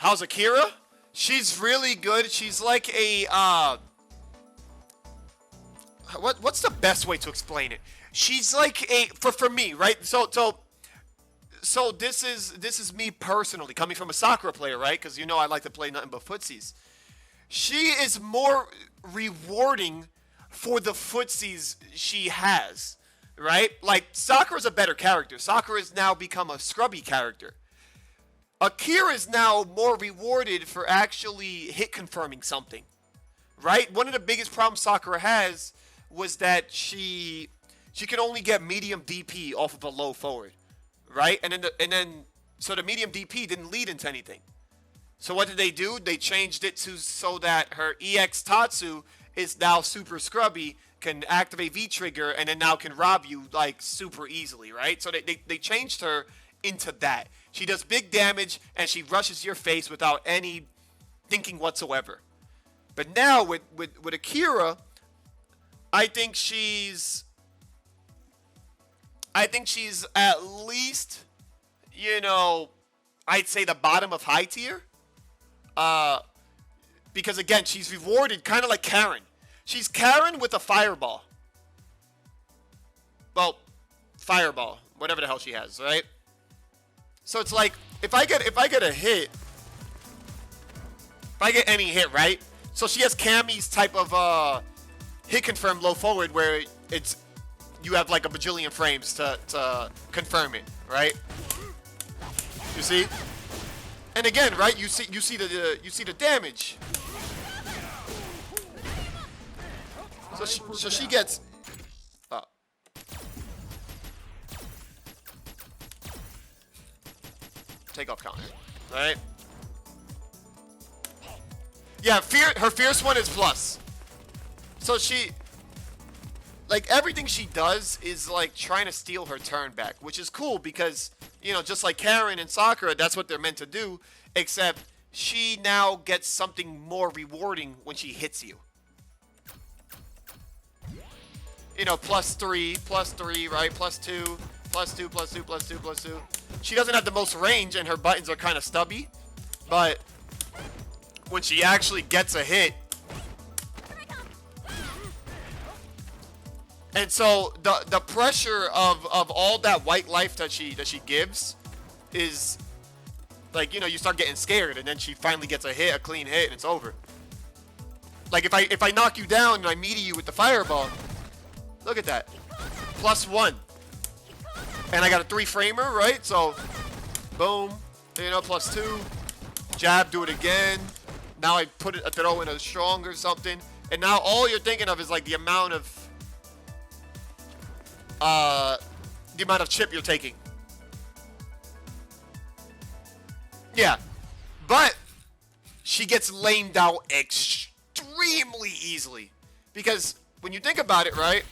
How's Akira? She's really good. She's like a what's the best way to explain it? She's like a for me, right? So this is me personally coming from a soccer player, right? Because you know I like to play nothing but footsies. She is more rewarding for the footsies she has, right? Like Sakura is a better character. Sakura has now become a scrubby character. Akira is now more rewarded for actually hit confirming something, right? One of the biggest problems Sakura has was that she can only get medium DP off of a low forward, right? And then so the medium DP didn't lead into anything. So what did they do? They changed it to so that her EX Tatsu is now super scrubby, can activate V-Trigger, and then now can rob you like super easily, right? So they changed her into that. She does big damage and she rushes your face without any thinking whatsoever. But now with Akira, I think she's at least, you know, I'd say the bottom of high tier. Because again, she's rewarded kind of like Karen. She's Karen with a fireball. Well, fireball, whatever the hell she has, right? So it's like if I get a hit, if I get any hit, right? So she has Cammy's type of hit confirm low forward where it's you have like a bajillion frames to confirm it, right? You see? And again, right? You see the damage. So she gets take off counter, right? Yeah, her fierce one is plus. So she, like everything she does is like trying to steal her turn back, which is cool because, you know, just like Karen and Sakura, that's what they're meant to do, except she now gets something more rewarding when she hits you. You know, +3, right? +2, +2, +2, +2, +2. She doesn't have the most range and her buttons are kind of stubby, but when she actually gets a hit, and so the pressure of all that white life that she gives is like, you know, you start getting scared and then she finally gets a hit, a clean hit, and it's over. Like if I knock you down and I meaty you with the fireball, look at that. +1. And I got a 3-framer, right? So boom, you know, +2. Jab, do it again. Now I throw in a strong or something. And now all you're thinking of is like the amount of chip you're taking. Yeah. But she gets lamed out extremely easily. Because when you think about it, right?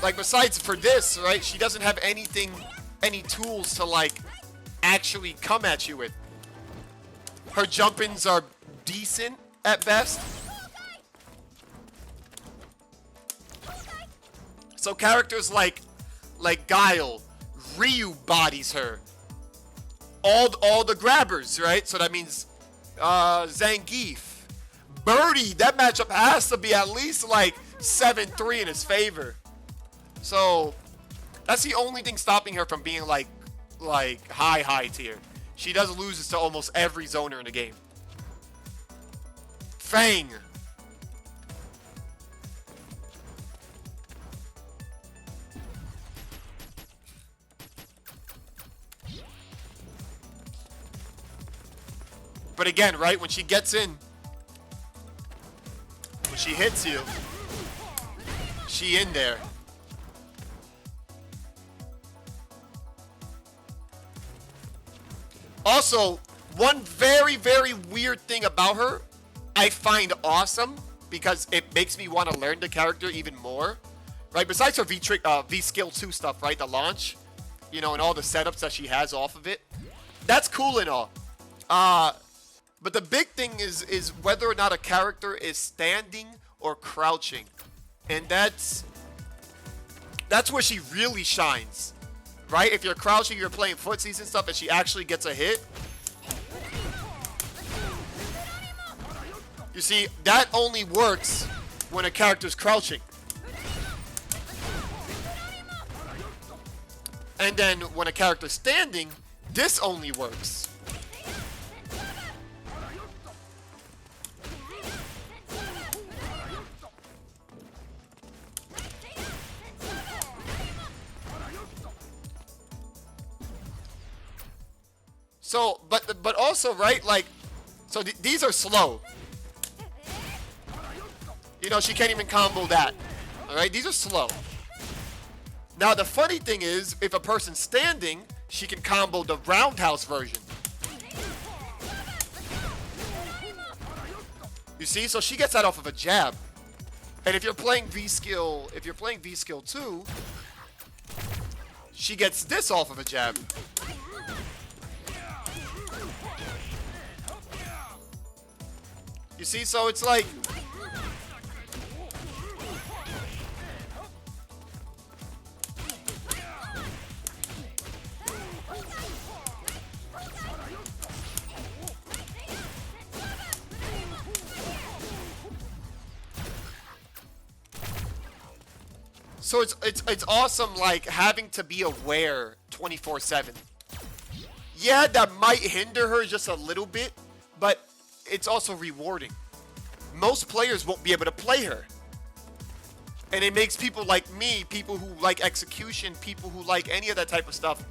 Like besides for this, right? She doesn't have any tools to like actually come at you with. Her jump-ins are decent at best. So characters like Guile, Ryu bodies her. All the grabbers, right? So that means Zangief, Birdie. That matchup has to be at least like 7-3 in his favor. So that's the only thing stopping her from being like high tier. She does lose to almost every zoner in the game. Fang. But again, right, when she gets in, when she hits you, she in there. Also, one very, very weird thing about her, I find awesome because it makes me want to learn the character even more, right? Besides her V-Skill 2 stuff, right? The launch, you know, and all the setups that she has off of it. That's cool and all. But the big thing is whether or not a character is standing or crouching. And that's where she really shines, right? If you're crouching, you're playing footsies and stuff, and she actually gets a hit. You see, that only works when a character's crouching. And then when a character's standing, this only works. So, but also, right, like, so these are slow. You know, she can't even combo that. All right, these are slow. Now, the funny thing is, if a person's standing, she can combo the roundhouse version. You see, so she gets that off of a jab. And if you're playing V-Skill 2, she gets this off of a jab. You see, so it's like, so it's awesome, like, having to be aware 24/7. Yeah, that might hinder her just a little bit, but it's also rewarding. Most players won't be able to play her. And it makes people like me, people who like execution, people who like any of that type of stuff,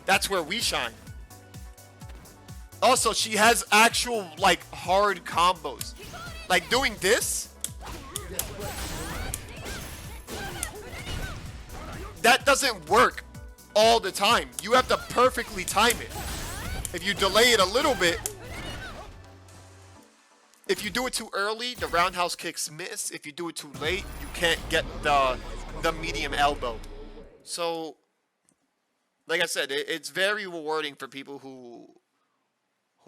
that's where we shine. Also, she has actual, like, hard combos. Like, doing this, that doesn't work all the time. You have to perfectly time it. If you delay it a little bit, if you do it too early, the roundhouse kicks miss. If you do it too late, you can't get the medium elbow. So, like I said, it's very rewarding for people who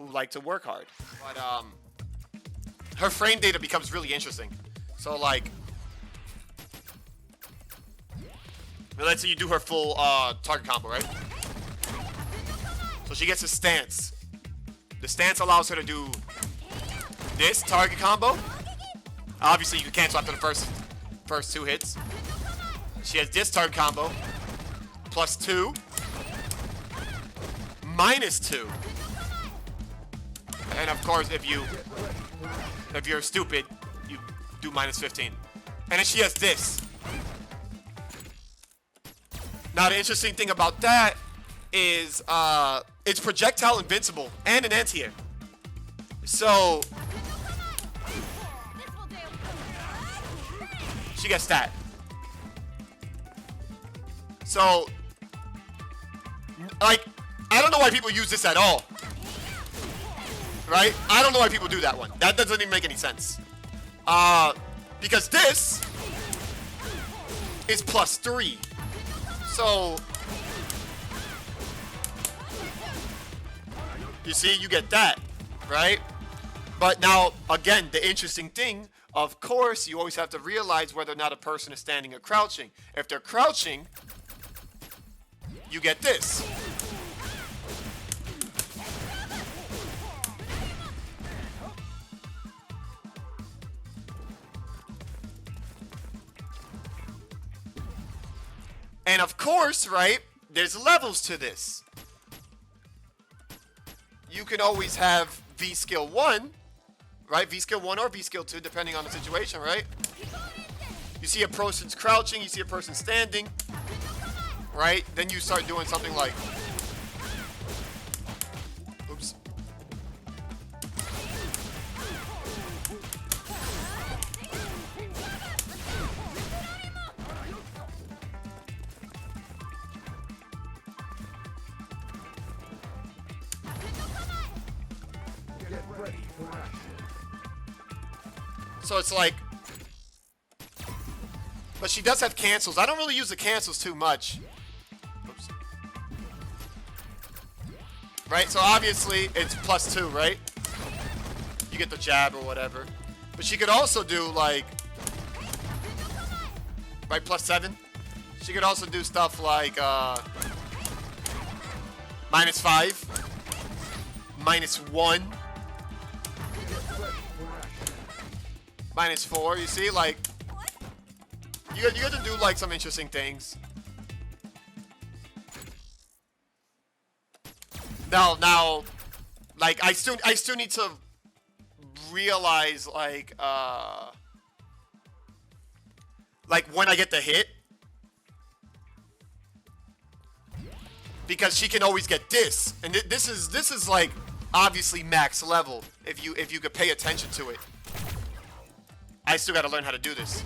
like to work hard. But her frame data becomes really interesting. So, like, let's say you do her full target combo, right? So she gets a stance. The stance allows her to do this target combo. Obviously, you can cancel after the first two hits. She has this target combo. +2. -2. And of course, if you're stupid, you do -15. And then she has this. Now, the interesting thing about that is it's projectile invincible and an anti-air. So she gets that. So, like, I don't know why people use this at all. Right? I don't know why people do that one. That doesn't even make any sense. Because this is +3. So, you see, you get that, right? But now, again, the interesting thing, of course, you always have to realize whether or not a person is standing or crouching. If they're crouching, you get this. And of course, right, there's levels to this. You can always have V-Skill 1, right? V-Skill 1 or V-Skill 2, depending on the situation, right? You see a person's crouching, you see a person standing, right? Then you start doing something like, oops. So it's like, but she does have cancels. I don't really use the cancels too much. Oops. Right, so obviously it's +2, right? You get the jab or whatever. But she could also do, like, right, +7. She could also do stuff like -5, -1, -4. You see, like you got to do like some interesting things. Now, like I still need to realize like when I get the hit, because she can always get this, and this is like obviously max level if you could pay attention to it. I still got to learn how to do this.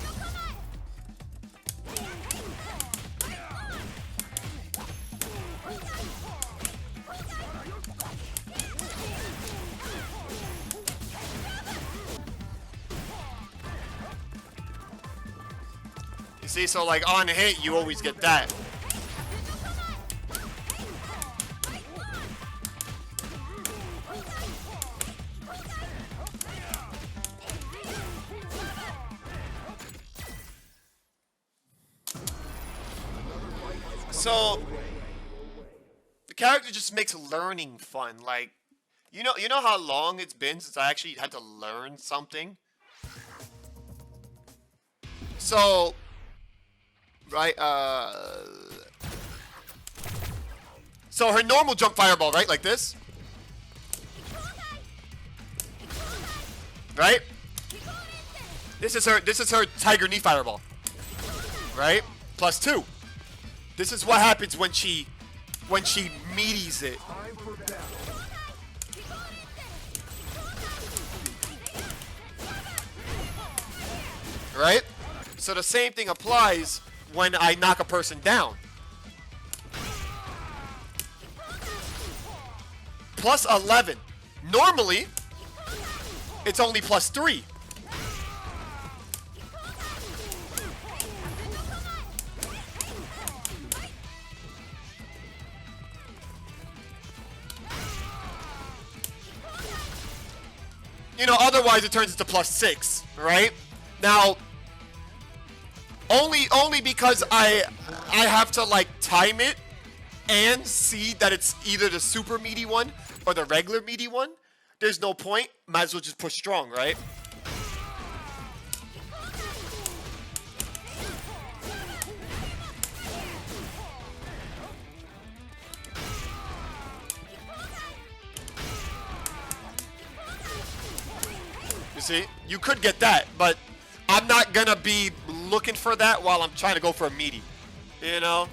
You see, so like on hit, you always get that. So the character just makes learning fun. Like, you know how long it's been since I actually had to learn something. So, right, so her normal jump fireball, right, like this, right? This is her tiger knee fireball, right? +2. This is what happens when she meaties it. Right? So the same thing applies when I knock a person down. +11. Normally, it's only +3. You know, otherwise it turns into +6, right? Now, only because I have to like time it and see that it's either the super meaty one or the regular meaty one. There's no point. Might as well just push strong, right? You see, you could get that, but I'm not gonna be looking for that while I'm trying to go for a meaty, you know?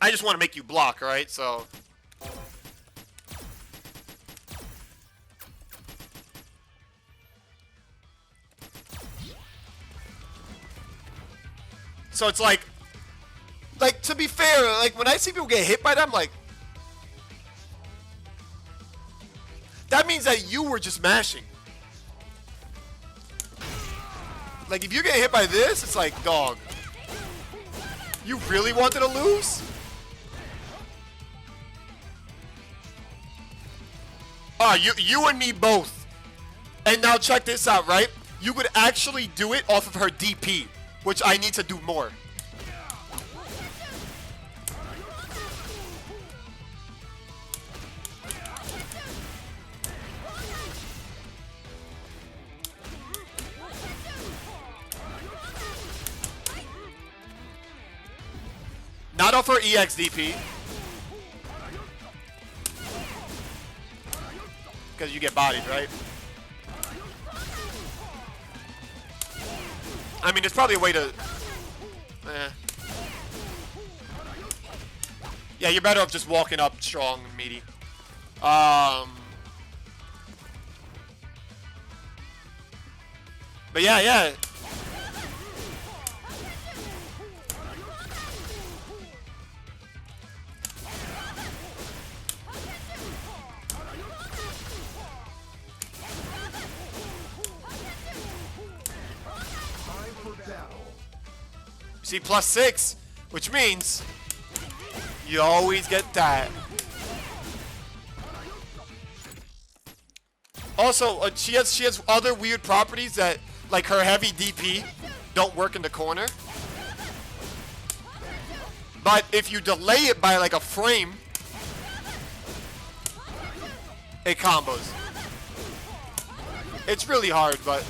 I just want to make you block, right? So it's like to be fair, like when I see people get hit by them, like that means that you were just mashing. Like if you get hit by this, it's like, dog, you really wanted to lose? You and me both. And now check this out, right? You could actually do it off of her DP, which I need to do more. Not off her EX DP. Because you get bodied, right? I mean, there's probably a way to... Yeah, you're better off just walking up strong and meaty. But yeah. See, +6, which means you always get that. Also, she has other weird properties that, like her heavy DP, don't work in the corner. But if you delay it by like a frame, it combos. It's really hard, but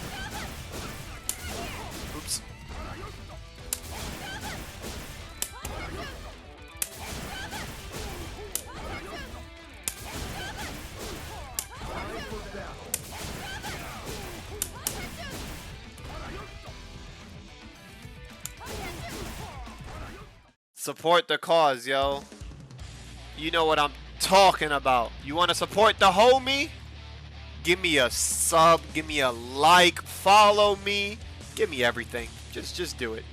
oops. Support the cause, yo. You know what I'm talking about. You want to support the homie? Give me a sub, give me a like, follow me, give me everything. Just do it.